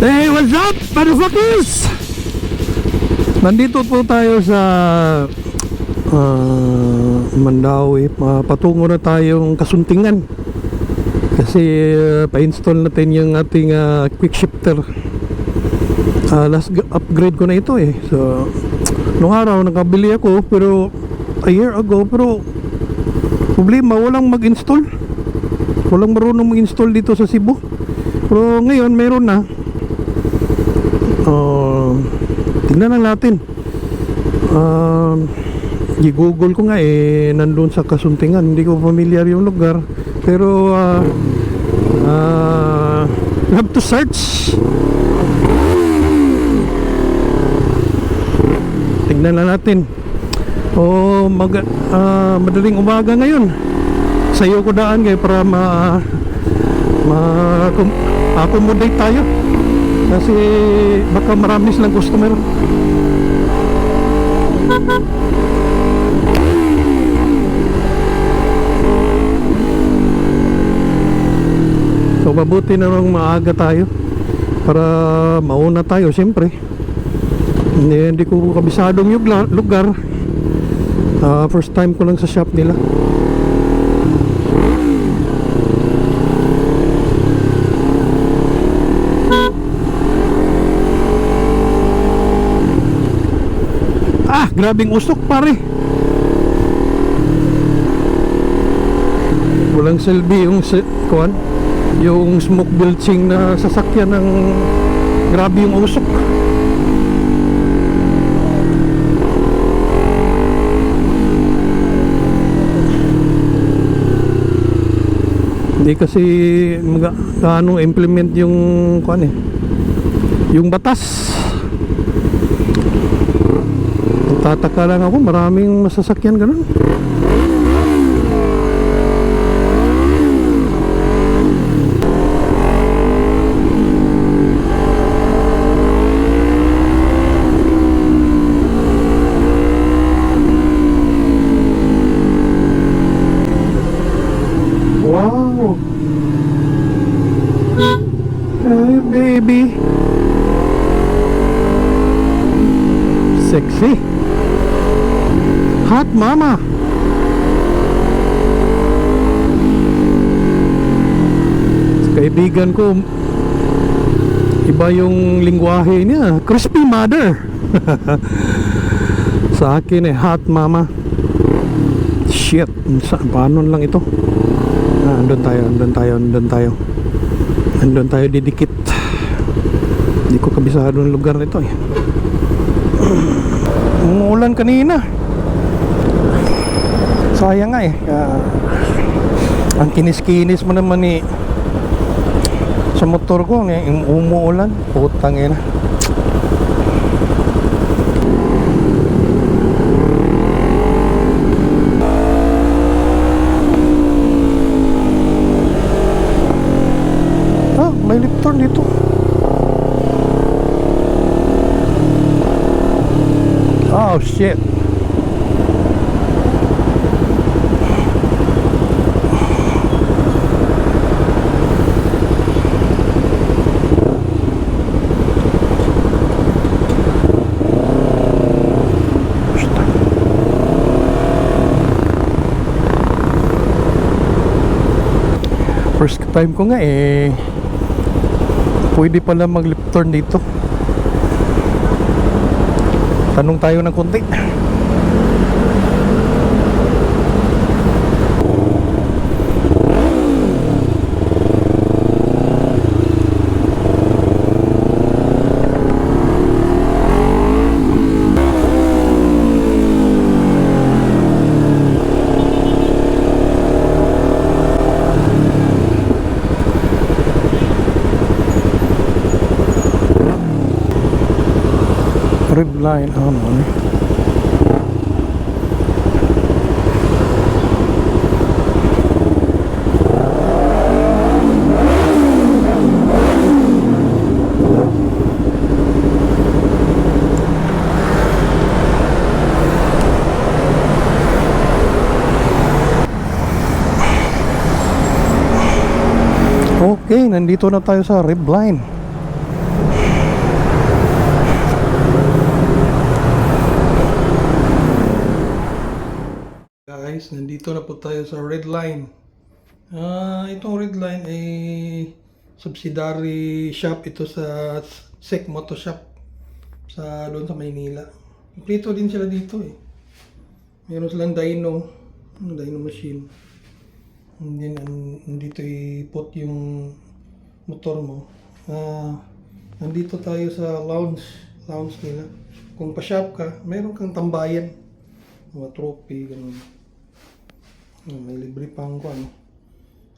Hey, what's up, motherfuckers? Nandito po tayo sa Mandawi. Patungo na tayong Kasuntingan kasi pa-install natin yung ating quick shifter. Last upgrade ko na ito eh. So nung araw nakabili ako pero a year ago, pero problema, walang mag-install. Walang marunong mag-install dito sa Cebu. Pero ngayon meron na. Tingnan lang natin. I-google ko nga eh, nandun sa Kasuntingan. Hindi ko familiar yung lugar, pero have to search. Tingnan lang natin. Madaling umaga ngayon. Sa'yo ko daan kayo para accommodate tayo. Kasi baka marami silang customer. So mabuti na lang maaga tayo para mauna tayo siyempre. Hindi ko kabisadong yung lugar. First time ko lang sa shop nila. Grabing usok pare. Walang silbi yung yung smoke belching na sasakyan ng grabe yung usok. Hindi kasi gaano implement yung yung batas. Tataka lang ako, maraming masasakyan ganun. Wow. Hey baby. Sexy. Hot mama. Kaibigan ko, iba yung lingwahe niya. Crispy mother. Sa akin eh, hot mama. Shit, paano lang ito? Andun tayo didikit. Hindi ko kabisado ng lugar nito eh. Umuulan kanina. Sayang nga eh. Ang kinis-kinis mo naman eh sa motor ko eh, umuulan. Putang ina. May left turn dito. Oh shit. First time ko nga eh, pwede pala mag left turn dito. Tanong tayo ng konti. Rib line, Okay, nandito na tayo sa rib line. guys, nandito na po tayo sa Red Line. Itong Red Line ay subsidiary shop ito sa SEC Moto Shop sa doon sa Maynila. Kompleto din sila dito eh. Meron silang dyno machine. And then nandito ipot yung motor mo. Nandito tayo sa lounge nila. Kung pa-shop ka, meron kang tambayan. Mga trophy, ganun. May libre pang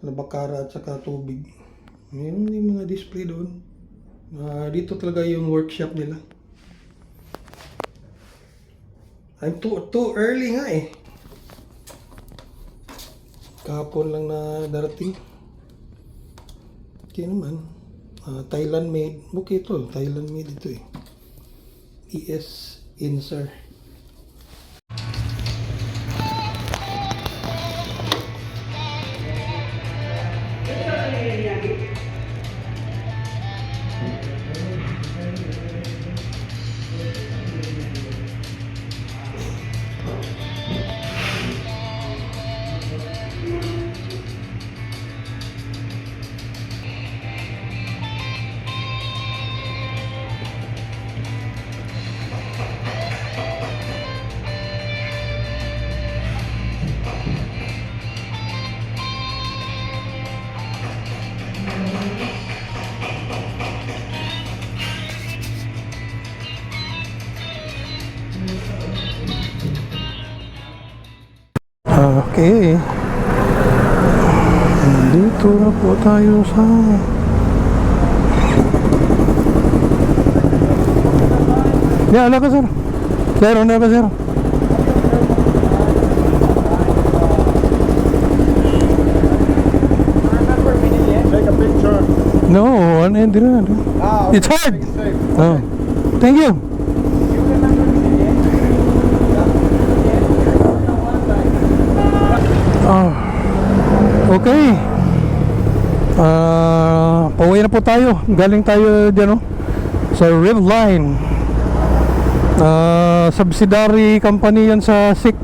labakara at saka tubig. Meron din mga display doon. Dito talaga yung workshop nila. I'm too early nga eh. Kahapon lang na darating. Okay naman. Thailand made. Okay ito. Thailand made ito eh. ES Inser. Okay. Dito na po tayo sa ala ka sir. Sir, ano ba sir? Take a picture. No, hindi na. Okay. It's hard. Safe. Oh. Thank you. Okay. Pauwi na po tayo. Galing tayo dyan, sa Red Line. Subsidiary company yan sa SIC.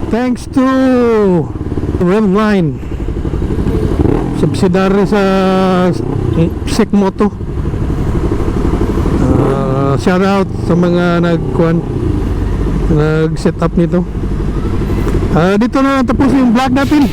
Thanks to Remline, subsidiary sa Sekmoto. Shout out sa mga nag-set up nito. Dito na tapos yung vlog natin.